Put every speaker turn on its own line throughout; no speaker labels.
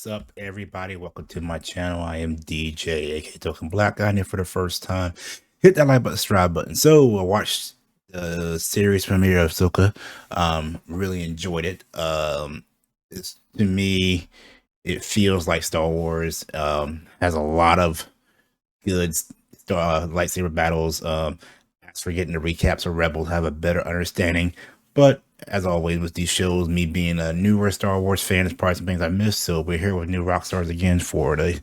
What's up, everybody? Welcome to my channel. I am DJ, aka Token Black Guy, here for the first time. Hit that like button, subscribe button. So I watched the series premiere of Ahsoka. Really enjoyed it. To me, it feels like Star Wars. Has a lot of good lightsaber battles. As for getting the recaps of Rebels, have a better understanding. But as always with these shows, me being a newer Star Wars fan, there's probably some things I missed. So we're here with New Rockstars again for the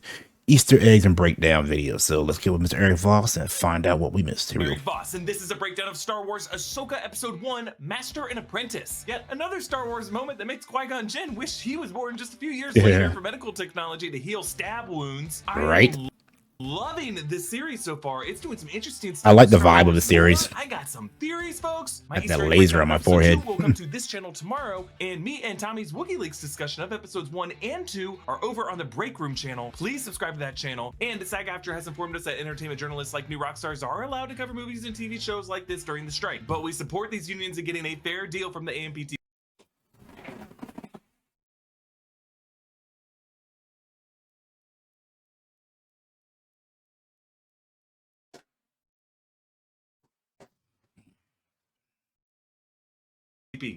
Easter eggs and breakdown video. So let's get with Mr. Eric Voss and find out what we missed. Here we go.
Eric Voss, and this is a breakdown of Star Wars Ahsoka Episode 1, Master and Apprentice. Yet another Star Wars moment that makes Qui-Gon Jinn wish he was born just a few years later for medical technology to heal stab wounds.
Right.
Loving this series so far. It's doing some interesting stuff.
I like the vibe of the series.
I got some theories, folks.
Got that laser on my forehead.
Will come to this channel tomorrow, and me and Tommy's Wookiee Leaks discussion of episodes 1 and 2 are over on the Break Room channel. Please subscribe to that channel. And the SAG-AFTRA has informed us that entertainment journalists like New Rockstars are allowed to cover movies and TV shows like this during the strike, but we support these unions in getting a fair deal from the AMPT.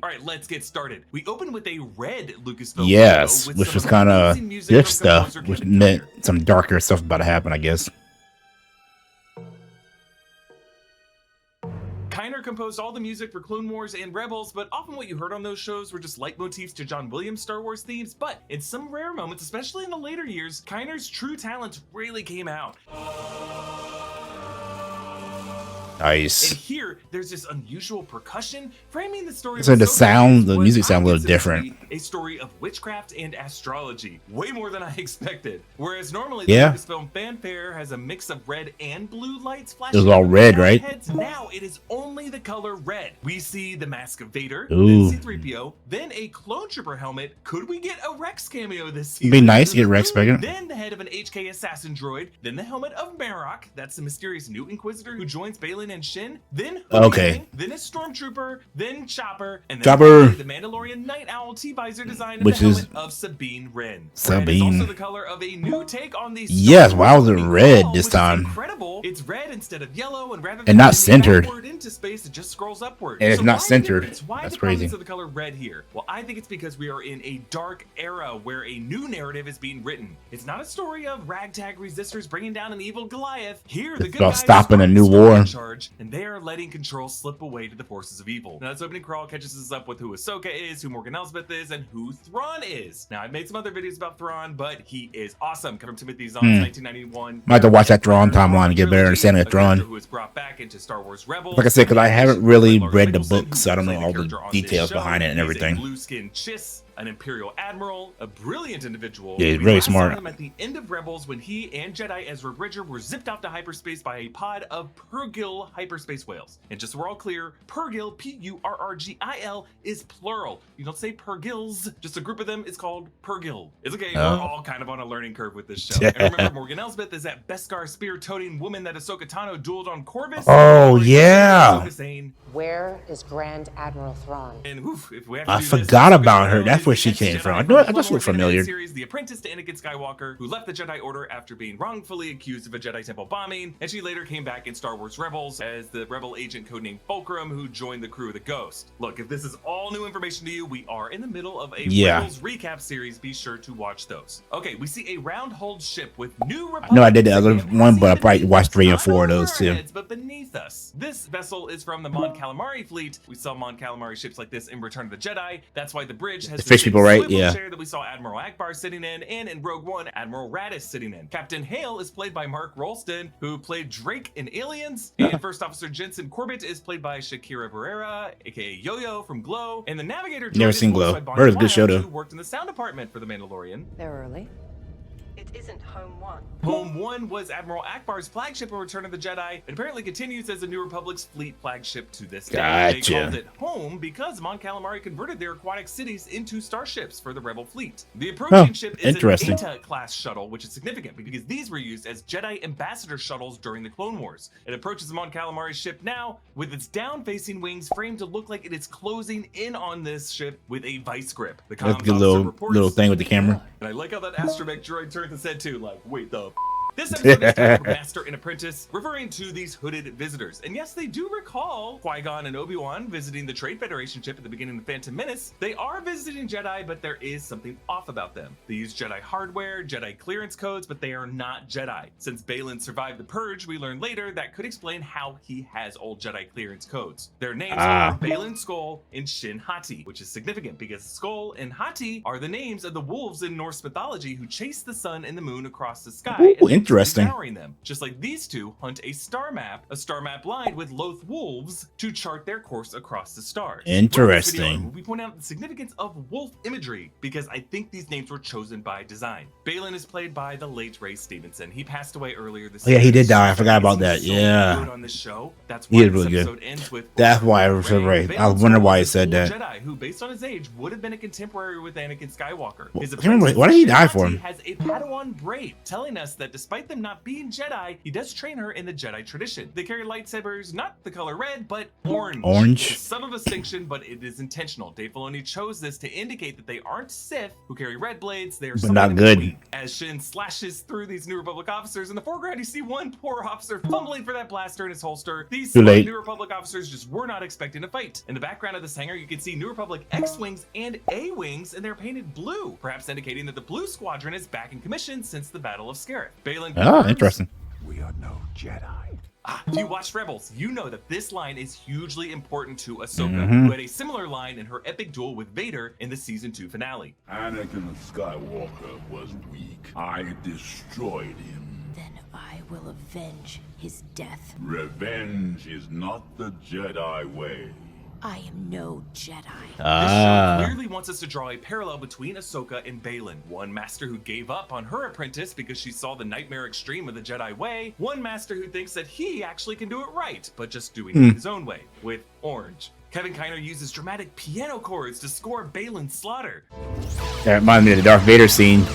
All right, let's get started. We open with a red Lucasfilm.
Yes, which was kind of gift stuff, which meant some darker stuff about to happen, I guess.
Kiner composed all the music for Clone Wars and Rebels, but often what you heard on those shows were just leitmotifs to John Williams' Star Wars themes. But in some rare moments, especially in the later years, Kiner's true talent really came out.
Nice.
And here, there's this unusual percussion framing the story.
So the music sound a little different.
A story of witchcraft and astrology, way more than I expected. Whereas normally
the
Lucasfilm fanfare has a mix of red and blue lights flashing.
It was all red, right?
Heads. Now it is only the color red. We see the mask of Vader,
ooh,
then C-3PO, then a clone trooper helmet. Could we get a Rex cameo this season?
It'd be nice to get Rex back.
Then the head of an HK assassin droid, then the helmet of Marok. That's the mysterious new Inquisitor who joins Balin and Shin, then
okay,
then a stormtrooper, then Chopper, and then
Chopper,
the Mandalorian Night Owl T-visor design of
which
the
is
helmet of Sabine Wren.
Sabine.
Red is also the color of a new take on the
yes, why was it red this time?
Incredible. It's red instead of yellow, and rather than
and not centered
into space, it just scrolls upward.
And it's not centered. That's crazy.
Of the color red here. Well, I think it's because we are in a dark era where a new narrative is being written. It's not a story of ragtag resistors bringing down an evil Goliath. Here, the good guys
stopping a new war
in charge, and they are letting control slip away to the forces of evil. Now, this opening crawl catches us up with who Ahsoka is, who Morgan Elsbeth is, and who Thrawn is. Now, I've made some other videos about Thrawn, but he is awesome. Come from Timothy Zahn's 1991.
Might have to watch that Thrawn timeline to get better understanding of Thrawn.
Who was brought back into Star Wars Rebels.
Like I said, because I haven't really read the books, so I don't know all the details behind it and everything.
Blue-skinned Chiss, an Imperial Admiral, a brilliant individual.
Yeah, he's really smart.
Saw him at the end of Rebels when he and Jedi Ezra Bridger were zipped off to hyperspace by a pod of Purrgil hyperspace whales. And just so we're all clear, Purrgil, P-U-R-R-G-I-L, is plural. You don't say Purrgils. Just a group of them is called Purrgil. It's okay, we're all kind of on a learning curve with this show. And remember, Morgan Elsbeth is that Beskar spear-toting woman that Ahsoka Tano dueled on Corvus.
Oh, yeah.
Where is Grand Admiral Thrawn?
And oof, if we have to
I
do
forgot
this,
about her. That's where she came from. I just look familiar.
Series, the apprentice to Anakin Skywalker, who left the Jedi Order after being wrongfully accused of a Jedi Temple bombing, and she later came back in Star Wars Rebels as the rebel agent codenamed Fulcrum, who joined the crew of the Ghost. Look, if this is all new information to you, we are in the middle of a Rebels recap series. Be sure to watch those. Okay, we see a round-hulled ship with new Republic.
I know I did the other one, but I probably watched 3 and 4 of those too.
But beneath us, this vessel is from the Mon Calamari fleet. We saw Mon Calamari ships like this in Return of the Jedi. That's why the bridge has
the fish people, right? Yeah.
Chair that we saw Admiral Akbar sitting in, and in Rogue One, Admiral Raddus sitting in. Captain Hale is played by Mark Rolston, who played Drake in Aliens, and First Officer Jensen Corbett is played by Shakira Barrera, aka Yo-Yo from Glow, and the Navigator.
Never seen Glow. Heard it's a good show though.
Who worked in the sound department for The Mandalorian.
They're early.
It isn't Home 1.
Home 1 was Admiral Akbar's flagship in Return of the Jedi, and apparently continues as the New Republic's fleet flagship to this day.
Gotcha.
They called it Home because Mon Calamari converted their aquatic cities into starships for the Rebel fleet. The approaching ship is an Eta-class shuttle, which is significant because these were used as Jedi ambassador shuttles during the Clone Wars. It approaches Mon Calamari's ship now with its down-facing wings framed to look like it is closing in on this ship with a vice grip. The
That's a good little thing with the camera.
And I like how that astromech droid turned his head too, like, wait, the This episode is titled Master and Apprentice, referring to these hooded visitors. And yes, they do recall Qui-Gon and Obi-Wan visiting the Trade Federation ship at the beginning of Phantom Menace. They are visiting Jedi, but there is something off about them. They use Jedi hardware, Jedi clearance codes, but they are not Jedi. Since Baylan survived the Purge, we learn later that could explain how he has old Jedi clearance codes. Their names are Baylan Skoll and Shin Hati, which is significant because Skoll and Hati are the names of the wolves in Norse mythology who chase the sun and the moon across the sky.
Ooh, interesting.
Devouring them. Just like these two hunt a star map lined with loath wolves to chart their course across the stars.
Interesting.
We point out the significance of wolf imagery because I think these names were chosen by design. Baylan is played by the late Ray Stevenson. He passed away earlier this year.
Yeah, he did die. I forgot about that.
So
yeah.
good on this show. That's
He
why
is
this
really
episode
good.
ends with
That's why I said Ray. I wonder why he said that.
Jedi, who based on his age would have been a contemporary with Anakin Skywalker. His
Why did he die for him?
Has a Padawan braid, telling us that despite them not being Jedi, he does train her in the Jedi tradition. They carry lightsabers, not the color red, but orange.
Orange.
It's a subtle distinction, but it is intentional. Dave Filoni chose this to indicate that they aren't Sith who carry red blades. They are
But not good.
As Shin slashes through these New Republic officers, in the foreground you see one poor officer fumbling for that blaster in his holster. These
Too late.
New Republic officers just were not expecting to fight. In the background of this hangar, you can see New Republic X-Wings and A-Wings, and they're painted blue, perhaps indicating that the Blue Squadron is back in commission since the Battle of Scarif. Baylan
Interesting.
We are no Jedi.
If you watched Rebels, you know that this line is hugely important to Ahsoka, who had a similar line in her epic duel with Vader in the season 2 finale.
Anakin Skywalker was weak. I destroyed him.
Then I will avenge his death.
Revenge is not the Jedi way.
I am no Jedi.
This show clearly wants us to draw a parallel between Ahsoka and Baylan. One master who gave up on her apprentice because she saw the nightmare extreme of the Jedi way. One master who thinks that he actually can do it right, but just doing it his own way, with orange. Kevin Kiner uses dramatic piano chords to score Baylan's slaughter.
That reminds me of the Darth Vader scene.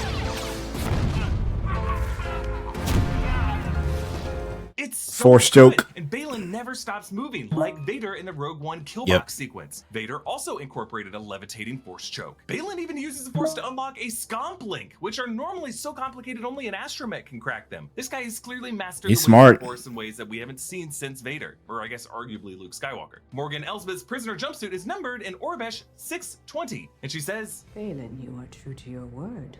It's so
Force
good,
choke.
and Baylan never stops moving, like Vader in the Rogue One killbox sequence. Vader also incorporated a levitating force choke. Baylan even uses the force to unlock a scomp link, which are normally so complicated only an astromech can crack them. This guy has clearly mastered
He's
the
smart.
force in ways that we haven't seen since Vader, or I guess arguably Luke Skywalker. Morgan Elsbeth's prisoner jumpsuit is numbered in Orbesh 620, and she says,
Baylan, you are true to your word.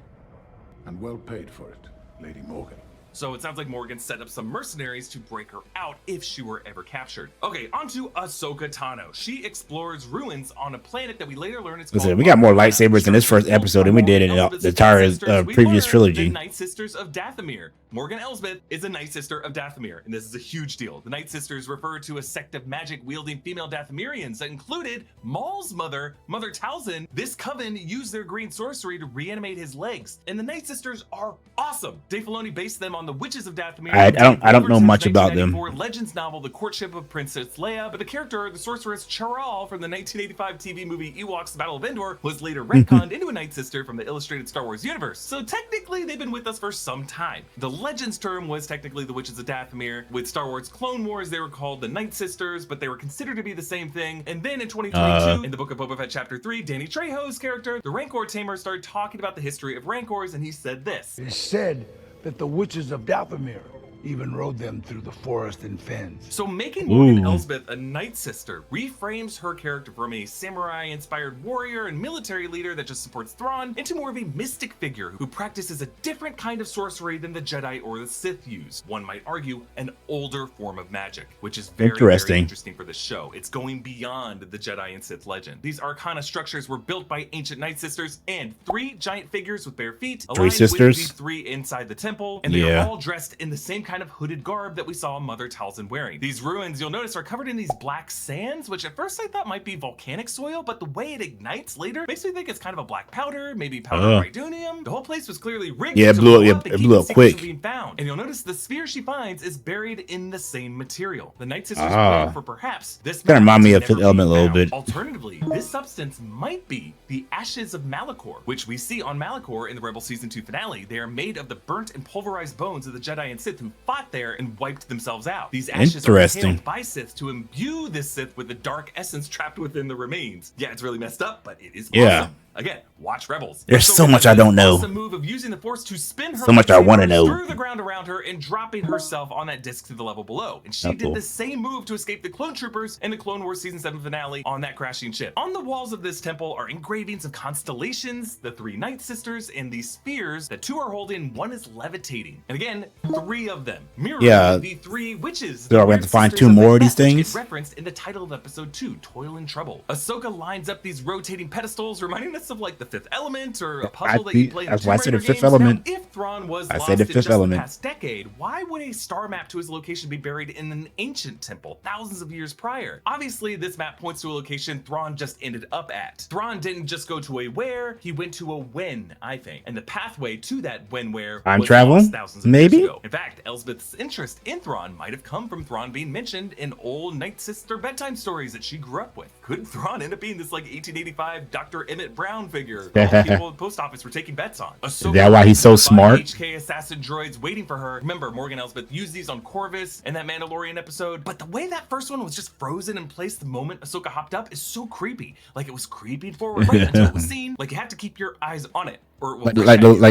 And well paid for it, Lady Morgan.
so it sounds like Morgan set up some mercenaries to break her out if she were ever captured. Okay, on to Ahsoka Tano. She explores ruins on a planet that we later learn is
Listen,
called
we got more
Ahsoka.
lightsabers in this first episode than we did in the
Elsbeth's
entire
sisters, we
previous
learn
trilogy.
The Night Sisters of Dathomir. Morgan Elsbeth is a Night Sister of Dathomir, and this is a huge deal. The Night Sisters refer to a sect of magic-wielding female Dathomirians that included Maul's mother, Mother Talzin. This coven used their green sorcery to reanimate his legs, and the Night Sisters are awesome. Dave Filoni based them on the Witches of Dathomir.
I don't know much about them.
Legends novel, The Courtship of Princess Leia, but the character, the sorceress Charal from the 1985 TV movie Ewoks: The Battle of Endor, was later retconned into a Night Sister from the illustrated Star Wars universe. So technically, they've been with us for some time. The Legends term was technically the Witches of Dathomir. With Star Wars Clone Wars, they were called the Night Sisters, but they were considered to be the same thing. And then in 2022, in the Book of Boba Fett Chapter 3, Danny Trejo's character, the Rancor Tamer, started talking about the history of Rancors, and he said this.
It is said that the witches of Dathomir even rode them through the forest and fens.
So making Morgan Elsbeth a Night Sister reframes her character from a samurai-inspired warrior and military leader that just supports Thrawn into more of a mystic figure who practices a different kind of sorcery than the Jedi or the Sith use. One might argue an older form of magic, which is very interesting for this show. It's going beyond the Jedi and Sith legend. These Arcana structures were built by ancient Night Sisters and 3 giant figures with bare feet aligned with the 3 inside the temple, and they are all dressed in the same kind of hooded garb that we saw Mother Talzin wearing. These ruins, you'll notice, are covered in these black sands, which at first I thought might be volcanic soil, but the way it ignites later makes me think it's kind of a black powder, maybe powdered rhydonium. The whole place was clearly rigged
Yeah, it
to
blew
blow
up.
and
It
keep
blew
the
up
secrets
quick.
from being found. And you'll notice the sphere she finds is buried in the same material. The Night Sisters plan for perhaps this
Kinda remind me of
never
Fifth Element a
being
little
found.
bit.
Alternatively, this substance might be the ashes of Malachor, which we see on Malachor in the Rebel Season 2 finale. They are made of the burnt and pulverized bones of the Jedi and Sith who fought there and wiped themselves out. These ashes are inhaled by Sith to imbue this Sith with the dark essence trapped within the remains. Yeah, it's really messed up, but it is awesome. Again, watch Rebels.
There's
Ahsoka
so much
does
I don't
this
know.
awesome move of using the Force to spin her
So much I wanna
lightsaber
know.
through the ground around her and dropping herself on that disc to the level below. And she
Oh,
did
cool.
the same move to escape the clone troopers in the Clone Wars Season 7 finale on that crashing ship. On the walls of this temple are engravings of constellations, the 3 Night Sisters, and these spheres that 2 are holding, 1 is levitating. And again, 3 of them, mirroring
Yeah.
the 3 witches.
So are we
the
have to find
sisters
2 more of these
Macbeth, which get
things?
referenced in the title of episode 2, Toil and Trouble. Ahsoka lines up these rotating pedestals, reminding us of like the Fifth Element or a puzzle that you play in
That's
the
why I
Tomb
said the
Raider
Fifth
games.
Element.
Now, if Thrawn was
I
lost
said the
in
Fifth
just
Element.
the past decade, why would a star map to his location be buried in an ancient temple thousands of years prior? Obviously, this map points to a location Thrawn just ended up at. Thrawn didn't just go to a where, he went to a when, I think. And the pathway to that when where
Time
was
travel?
lost thousands of
Maybe?
years ago. In fact, Elsbeth's interest in Thrawn might have come from Thrawn being mentioned in old Night Sister bedtime stories that she grew up with. Could Thrawn end up being this like 1885 Dr. Emmett Brown figure all people at the post office were taking bets on?
Is that why he's so smart?
HK assassin droids waiting for her. Remember, Morgan Elsbeth used these on Corvus in that Mandalorian episode, but the way that first one was just frozen in place the moment Ahsoka hopped up is so creepy. Like it was creeping forward right until it was seen. Like you have to keep your eyes on it. Or
Like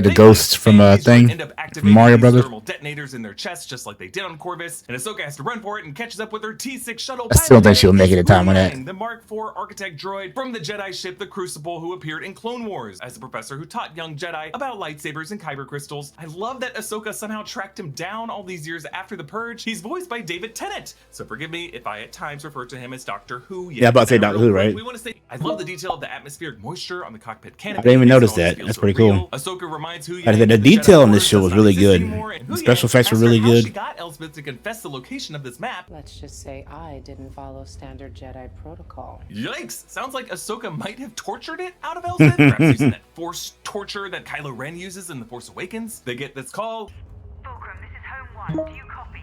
the ghosts from thing from Mario Brothers.
Thermal detonators in their chests, just like they did on Corvus, and Ahsoka has to run for it and catches up with her T6 shuttle.
I still don't think she'll make it in time on that.
The Mark IV architect droid from the Jedi ship, the Crucible, who appeared in Clone Wars as the professor who taught young Jedi about lightsabers and kyber crystals. I love that Ahsoka somehow tracked him down all these years after the Purge. He's voiced by David Tennant, so forgive me if I at times refer to him as Doctor Who.
Yeah, I'm about to say Doctor Who, right?
We want to say I love the detail of the atmospheric moisture on the cockpit canopy.
I didn't even notice
It always
that.
feels
That's
so
pretty
real.
cool.
Ahsoka reminds Hu
The
Yang that
detail in this
Jedi
show was
Order
really
does not
good.
exist anymore, and Hu
The special
Yang
effects were
asked her
really
how
good.
She got Elsbeth to confess the location of this map.
Let's just say I didn't follow standard Jedi protocol.
Yikes! Sounds like Ahsoka might have tortured it out of Elsbeth, perhaps using that Force torture that Kylo Ren uses in The Force Awakens. They get this call.
Fulcrum, this is Home 1. Do you copy?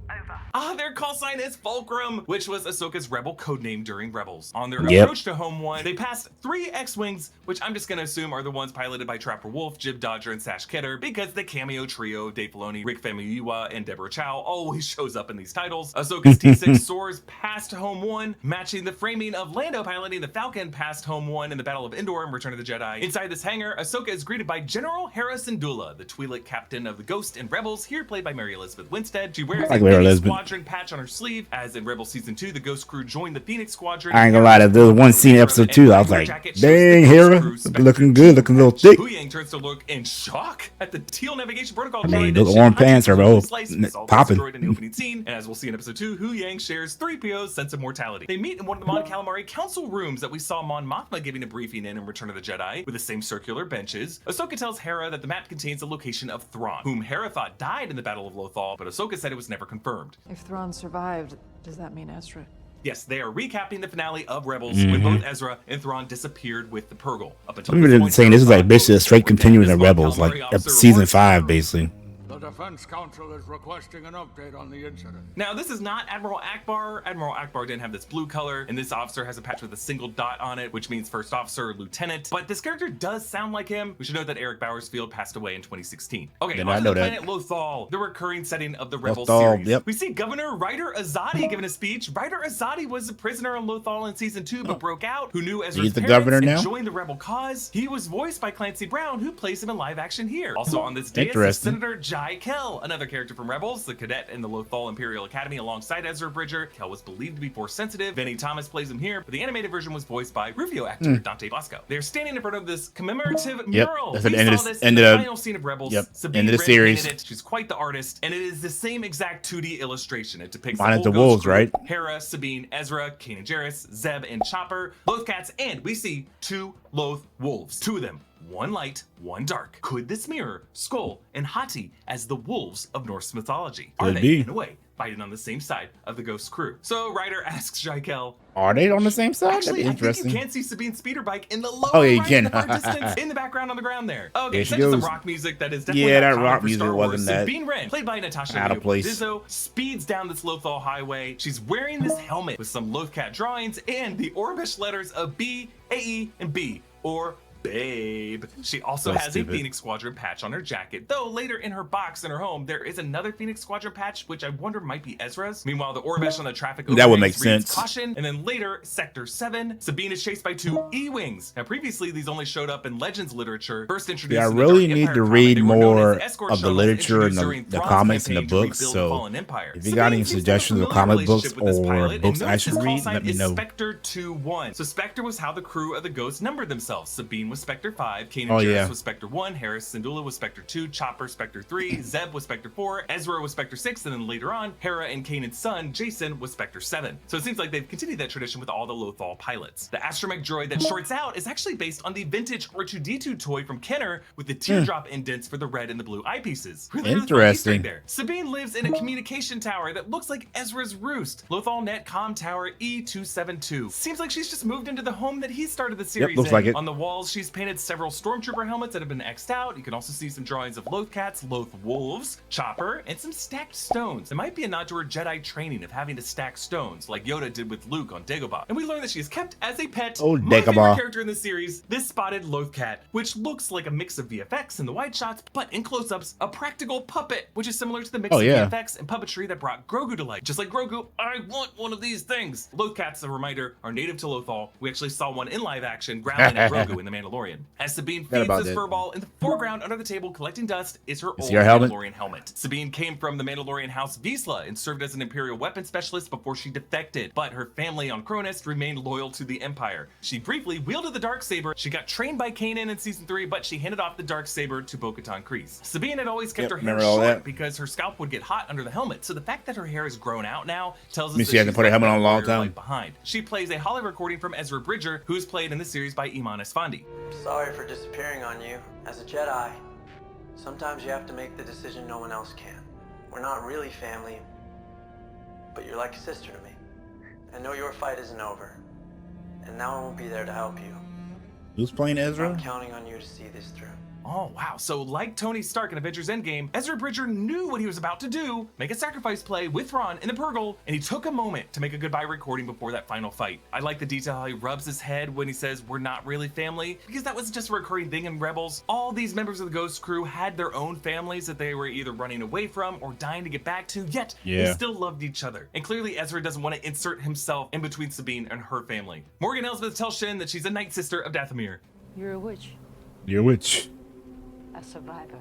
Over.
Their call sign is Fulcrum, which was Ahsoka's rebel codename during Rebels. On their
Yep.
approach to Home 1, they passed 3 X-Wings, which I'm just gonna assume are the ones piloted by Trapper Wolf, Jib Dodger, and Sash Kidder, because the cameo trio of Dave Filoni, Rick Famuyiwa, and Deborah Chow always shows up in these titles. Ahsoka's T6 soars past Home 1, matching the framing of Lando piloting the Falcon past Home 1 in the Battle of Endor and Return of the Jedi. Inside this hangar, Ahsoka is greeted by General Hera Syndulla, the Twi'lek captain of the Ghost and Rebels, here played by Mary Elizabeth Winstead. She wears
like
a
Mary
Phoenix
Elizabeth.
Squadron patch on her sleeve, as in Rebel Season 2, the Ghost crew joined the Phoenix Squadron.
I ain't gonna lie, there was one scene in episode 2 I was like, dang, Hera, looking good, looking a little thick.
Hu Yang turns to look in shock at the teal navigation protocol.
I mean,
droid
those
that
orange
she
pants are
hunted
both
and solved
popping.
destroyed in the opening scene. And as we'll see in episode 2, Hu Yang shares 3PO's sense of mortality. They meet in one of the Mon Calamari council rooms that we saw Mon Mothma giving a briefing in Return of the Jedi, with the same circular benches. Ahsoka tells Hera that the map contains the location of Thrawn, whom Hera thought died in the Battle of Lothal, but Ahsoka said it was never confirmed.
If Thrawn survived, does that mean Ezra?
Yes, they are recapping the finale of Rebels when both Ezra and Thrawn disappeared with the Purgle. Up until
I'm
this
really
point,
saying this is like basically a straight
Thrawn
continuing
was
of
dead.
Rebels,
This
like
Mon Calamari
season
officer
5, basically.
The Defense Council is requesting an update on the incident.
Now, this is not Admiral Akbar. Admiral Akbar didn't have this blue color, and this officer has a patch with a single dot on it, which means first officer or lieutenant. But this character does sound like him. We should note that Eric Bowersfield passed away in 2016. Okay,
Did
on
not
to
know
the
that.
planet Lothal, the recurring setting of the Rebels
Lothal,
series.
yep.
We see Governor Ryder Azadi giving a speech. Ryder Azadi was a prisoner on Lothal in season 2, but broke out. Who knew Ezra's
He's the
parents
governor
and
now?
joined the rebel cause. He was voiced by Clancy Brown, who plays him in live action here. Also on this dais is
Interesting.
Senator Jai Kell, another character from Rebels, the cadet in the Lothal Imperial Academy alongside Ezra Bridger. Kell was believed to be Force sensitive. Vinnie Thomas plays him here, but the animated version was voiced by Rufio actor Dante Bosco. They're standing in front of this commemorative mural.
That's
We
the end of
saw
this-
this in
end
the
of-
final scene of Rebels.
Yep,
Sabine
end of the
Wren
series.
painted it. She's quite the artist, and it is the same exact 2D illustration. It depicts
Minus
the
the
whole
wolves,
Ghost crew,
right?
Hera, Sabine, Ezra, Kanan Jarrus, Zeb, and Chopper, Lothcats, and we see 2 Loth wolves. 2 of them. One light, one dark. Could this mirror Skull and Hati as the wolves of Norse mythology? Are
Could
they,
be.
in a way, fighting on the same side of the Ghost crew? So Ryder asks Jaikel,
Are they on the same side? That'd
actually,
be
I think
interesting.
you can see Sabine's speeder bike in the lower
Oh, yeah, you
right
can.
far distance in the background on the ground there. Okay,
There she
such as some
goes.
rock music that is definitely
Yeah,
not
that
common
rock
for
music
Star Wars.
wasn't that
Sabine Wren, played by Natasha
out of place.
Dizzo, speeds down this Lothal highway. She's wearing this helmet with some Lothcat drawings and the Orbish letters of B, AE, and B, or babe. She also
That's
has
stupid.
a Phoenix Squadron patch on her jacket, though later in her box in her home, there is another Phoenix Squadron patch, which I wonder might be Ezra's. Meanwhile, the Orbesh on the traffic
That would make
overhangs reads
sense.
caution, and then later, Sector 7, Sabine is chased by 2 E-Wings. Now, previously, these only showed up in Legends literature, first introduced
Yeah, I
in the
really
Dark
need
Empire
to
comic.
read
They were known as
more
escort
of the
shuttles
literature and
introduced during
the
Thrawn's
comics and the
campaign to
books.
rebuild the
So
fallen empire.
if you
Sabine
got any
seems to have a
suggestions of
familiar
comic books
relationship with this
or
pilot,
books
and
I
notice
should
his call
read,
sign
let me
is
know.
Spectre 2-1. So Spectre was how the crew of the Ghost numbered themselves. Sabine was Spectre 5, Kanan
Oh,
Jarrus
yeah.
was Spectre 1, Harris Syndulla was Spectre 2, Chopper Spectre 3, Zeb was Spectre 4, Ezra was Spectre 6, and then later on, Hera and Kanan's son, Jason, was Spectre 7. So it seems like they've continued that tradition with all the Lothal pilots. The astromech droid that shorts out is actually based on the vintage R2-D2 toy from Kenner with the teardrop indents for the red and the blue eyepieces. Really fun Easter egg
Interesting.
there. Sabine lives in a communication tower that looks like Ezra's roost. Lothal Net Comm Tower E272. Seems like she's just moved into the home that he started the series
looks
in.
like it.
On the walls, she's painted several stormtrooper helmets that have been X'd out. You can also see some drawings of Lothcats, Loth Wolves, Chopper, and some stacked stones. It might be a nod to her Jedi training of having to stack stones, like Yoda did with Luke on Dagobah. And we learn that she is kept as a pet.
Oh,
My favorite
Dagobah.
character in the series, this spotted Lothcat, which looks like a mix of VFX in the wide shots, but in close-ups, a practical puppet, which is similar to the mix
Oh,
of
yeah.
VFX and puppetry that brought Grogu to life. Just like Grogu, I want one of these things. Lothcats, a reminder, are native to Lothal. We actually saw one in live action growling at Grogu in The Mandalorian. As Sabine
Forgot
feeds
about
this
that.
furball, in the foreground under the table collecting dust is her old
your helmet?
Mandalorian helmet. Sabine came from the Mandalorian House Vizsla and served as an Imperial weapons specialist before she defected, but her family on Cronus remained loyal to the Empire. She briefly wielded the Darksaber. She got trained by Kanan in Season 3, but she handed off the Darksaber to Bo-Katan Kryze. Sabine had always kept
Yep,
her hair
remember all
short
that.
because her scalp would get hot under the helmet, so the fact that her hair has grown out now tells us
me
that
see, I can
she's
put her
left
helmet on a long
warrior
time.
life behind. She plays a hollow recording from Ezra Bridger, who is played in the series by Iman Esfandi.
Sorry for disappearing on you. As a Jedi, sometimes you have to make the decision no one else can. We're not really family, but you're like a sister to me. I know your fight isn't over, and now I won't be there to help you.
Who's playing
I'm
Ezra?
counting on you to see this through.
Oh, wow. So like Tony Stark in Avengers Endgame, Ezra Bridger knew what he was about to do, make a sacrifice play with Thrawn in the Purgle, and he took a moment to make a goodbye recording before that final fight. I like the detail how he rubs his head when he says, "We're not really family," because that was just a recurring thing in Rebels. All these members of the Ghost crew had their own families that they were either running away from or dying to get back to, yet they
Yeah.
still loved each other. And clearly Ezra doesn't want to insert himself in between Sabine and her family. Morgan Elsbeth tells Shin that she's a Night Sister of Dathomir.
You're a witch,
You're which?
a survivor.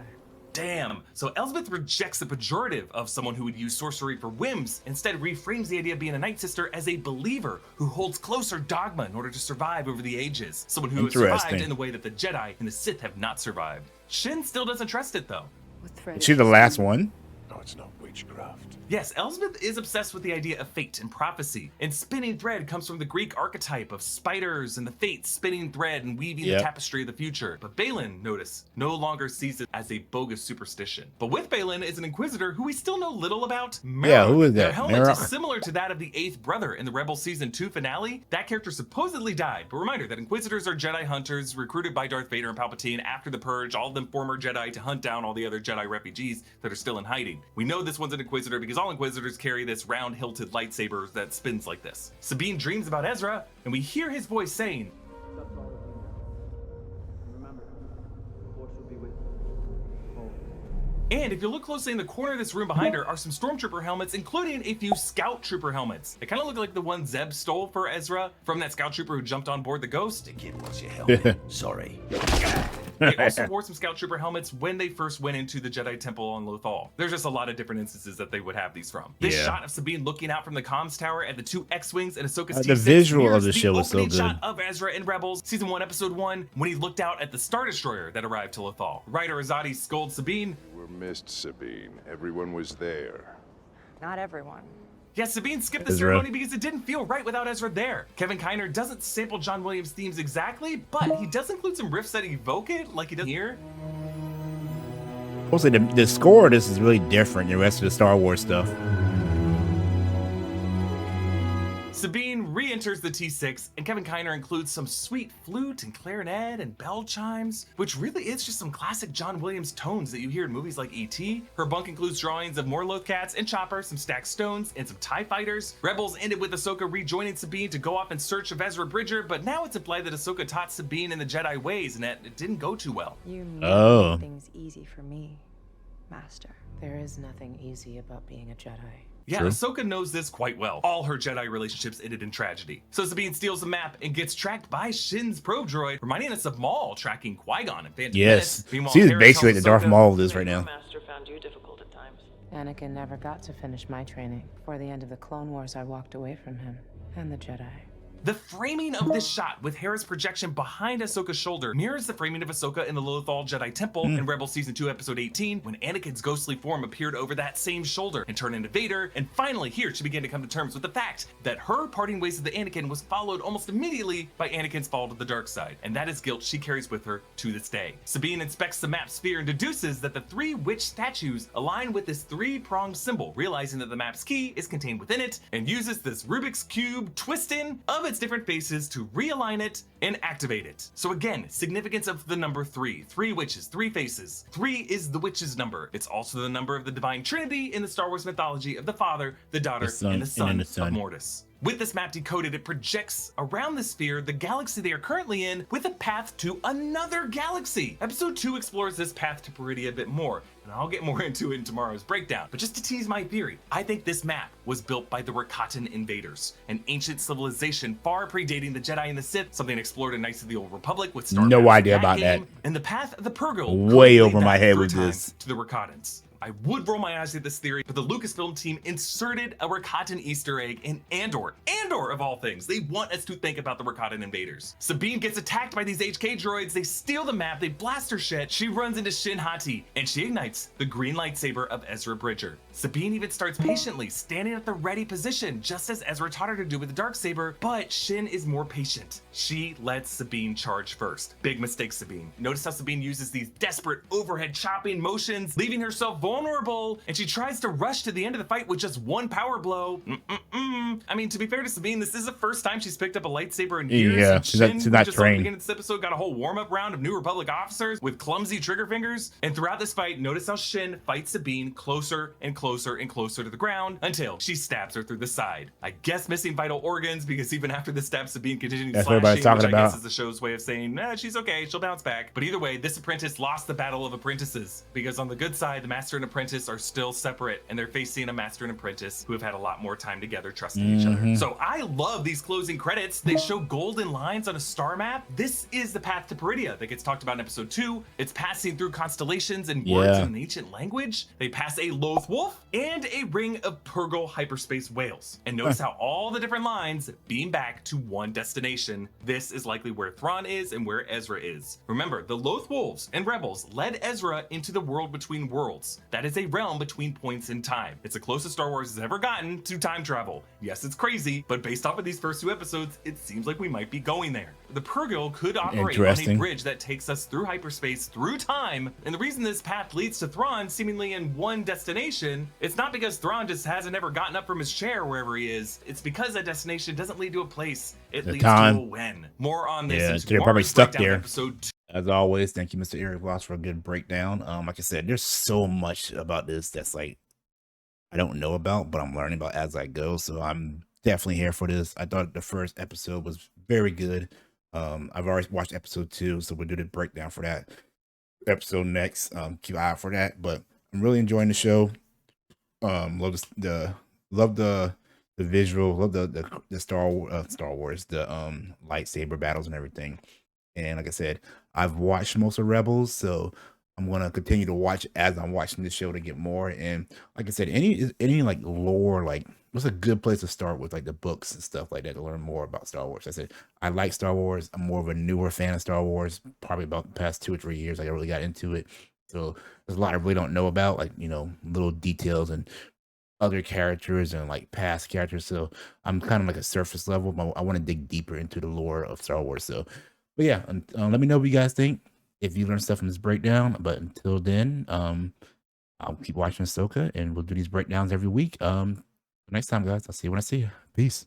Damn. So Elsbeth rejects the pejorative of someone who would use sorcery for whims, instead reframes the idea of being a Night Sister as a believer who holds closer dogma in order to survive over the ages. Someone who has survived
Interesting.
in the way that the Jedi and the Sith have not survived. Shin still doesn't trust it though.
What threat
Is she the last one?
No, it's not witchcraft.
Yes, Elsbeth is obsessed with the idea of fate and prophecy, and spinning thread comes from the Greek archetype of spiders and the fates spinning thread and weaving
Yep.
the tapestry of the future. But Balin, notice, no longer sees it as a bogus superstition. But with Balin is an Inquisitor who we still know little about.
Yeah, who is
Their
that?
helmet
Mara?
is similar to that of the 8th brother in the Rebel Season 2 finale. That character supposedly died, but reminder that Inquisitors are Jedi hunters recruited by Darth Vader and Palpatine after the Purge, all of them former Jedi, to hunt down all the other Jedi refugees that are still in hiding. We know this one's an Inquisitor because all Inquisitors carry this round-hilted lightsaber that spins like this. Sabine dreams about Ezra, and we hear his voice saying, and if you look closely in the corner of this room behind her are some stormtrooper helmets, including a few scout trooper helmets. They kind of look like the one Zeb stole for Ezra from that scout trooper who jumped on board the Ghost.
Kid, what's your helmet? Sorry.
They also wore some scout trooper helmets when they first went into the Jedi Temple on Lothal. There's just a lot of different instances that they would have these from. This
Yeah.
shot of Sabine looking out from the comms tower at the 2 X-Wings and Ahsoka's
The
T6
visual of
mirrors
the show was so
opening
good.
shot of Ezra in Rebels, Season 1, Episode 1, when he looked out at the Star Destroyer that arrived to Lothal. Writer Azadi scolds Sabine.
We're missed, Sabine. Everyone was there.
Not everyone.
Yes, Sabine skipped the
Ezra.
ceremony because it didn't feel right without Ezra there. Kevin Kiner doesn't sample John Williams' themes exactly, but he does include some riffs that evoke it, like he does here.
Also, the score of this is really different than the rest of the Star Wars stuff.
Sabine re-enters the T6, and Kevin Kiner includes some sweet flute and clarinet and bell chimes, which really is just some classic John Williams tones that you hear in movies like E.T. Her bunk includes drawings of more Lothcats and Chopper, some stacked stones, and some TIE fighters. Rebels ended with Ahsoka rejoining Sabine to go off in search of Ezra Bridger, but now it's implied that Ahsoka taught Sabine in the Jedi ways, and that it didn't go too well.
You
Oh.
make things easy for me, Master. There is nothing easy about being a Jedi.
Yeah,
True.
Ahsoka knows this quite well. All her Jedi relationships ended in tragedy. So Sabine steals a map and gets tracked by Shin's probe droid, reminding us of Maul tracking Qui-Gon and Phantom
Yes.
Menace. Meanwhile,
She's
Hera
basically
tells
the Darth
Ahsoka,
Maul of this right now.
Master found you difficult at times.
Anakin never got to finish my training. Before the end of the Clone Wars, I walked away from him and the Jedi.
The framing of this shot with Hera's projection behind Ahsoka's shoulder mirrors the framing of Ahsoka in the Lothal Jedi Temple in Rebels Season 2, Episode 18, when Anakin's ghostly form appeared over that same shoulder and turned into Vader, and finally here she began to come to terms with the fact that her parting ways with the Anakin was followed almost immediately by Anakin's fall to the dark side, and that is guilt she carries with her to this day. Sabine inspects the map sphere and deduces that the three witch statues align with this three-pronged symbol, realizing that the map's key is contained within it, and uses this Rubik's Cube twist-in of its different faces to realign it and activate it. So again, significance of the number 3. 3 witches, 3 faces. 3 is the witch's number. It's also the number of the Divine Trinity in the Star Wars mythology of the Father, the Daughter, and the Son of Mortis. With this map decoded, it projects around the sphere the galaxy they are currently in with a path to another galaxy. Episode 2 explores this path to Peridia a bit more, and I'll get more into it in tomorrow's breakdown. But just to tease my theory, I think this map was built by the Rakatan invaders, an ancient civilization far predating the Jedi and the Sith, something explored in Knights of the Old Republic with Star
No
Maps,
idea about
game,
that.
And the path of the Purgle
Way
could
over
lead
my
back
head
through
with
time
this.
to the Rakatans. I would roll my eyes at this theory, but the Lucasfilm team inserted a Rakatan Easter egg in Andor. Andor, of all things. They want us to think about the Rakatan invaders. Sabine gets attacked by these HK droids. They steal the map. They blast her shit. She runs into Shin Hati, and she ignites the green lightsaber of Ezra Bridger. Sabine even starts patiently, standing at the ready position, just as Ezra taught her to do with the Darksaber, but Shin is more patient. She lets Sabine charge first. Big mistake, Sabine. Notice how Sabine uses these desperate overhead chopping motions, leaving herself vulnerable, and she tries to rush to the end of the fight with just one power blow. I mean, to be fair to Sabine, this is the first time she's picked up a lightsaber in years.
Yeah,
and
she's not
Shin,
trained.
we just saw at the beginning of this episode, got a whole warm-up round of New Republic officers with clumsy trigger fingers. And throughout this fight, notice how Shin fights Sabine closer and closer and closer to the ground until she stabs her through the side. I guess missing vital organs, because even after the stab, Sabine continues
That's what
slashing,
everybody's talking
which I guess
about.
is the show's way of saying, she's okay, she'll bounce back. But either way, this apprentice lost the battle of apprentices, because on the good side, the master and apprentice are still separate, and they're facing a master and apprentice who have had a lot more time together trusting each other. So I love these closing credits. They show golden lines on a star map. This is the path to Peridia that gets talked about in episode 2. It's passing through constellations and words in an ancient language. They pass a Loth wolf and a ring of Purgle hyperspace whales. And notice how all the different lines beam back to one destination. This is likely where Thrawn is and where Ezra is. Remember, the Loth wolves and rebels led Ezra into the world between worlds. That is a realm between points in time. It's the closest Star Wars has ever gotten to time travel. Yes, it's crazy, but based off of these first 2 episodes, it seems like we might be going there. The Purgle could operate on a bridge that takes us through hyperspace, through time, and the reason this path leads to Thrawn seemingly in one destination, it's not because Thrawn just hasn't ever gotten up from his chair wherever he is. It's because that destination doesn't lead to a place, it leads to a when. More on this.
Yeah, they're probably stuck there. Episode 2. As always, thank you, Mr. Eric Ross, for a good breakdown. Like I said, there's so much about this that's like I don't know about, but I'm learning about as I go. So I'm definitely here for this. I thought the first episode was very good. I've already watched episode 2, so we'll do the breakdown for that episode next. Keep an eye out for that. But I'm really enjoying the show. Love the visual, love the Star Wars, the lightsaber battles and everything. And like I said, I've watched most of Rebels, so I'm gonna continue to watch as I'm watching the show to get more. And like I said, any like lore, like what's a good place to start with, like the books and stuff like that to learn more about Star Wars. I said I like Star Wars. I'm more of a newer fan of Star Wars. Probably about the past 2 or 3 years, I really got into it. So there's a lot I really don't know about, like little details and other characters and like past characters. So I'm kind of like a surface level, but I want to dig deeper into the lore of Star Wars. So, but yeah, let me know what you guys think if you learn stuff from this breakdown. But until then, I'll keep watching Ahsoka, and we'll do these breakdowns every week. Next time, guys, I'll see you when I see you. Peace.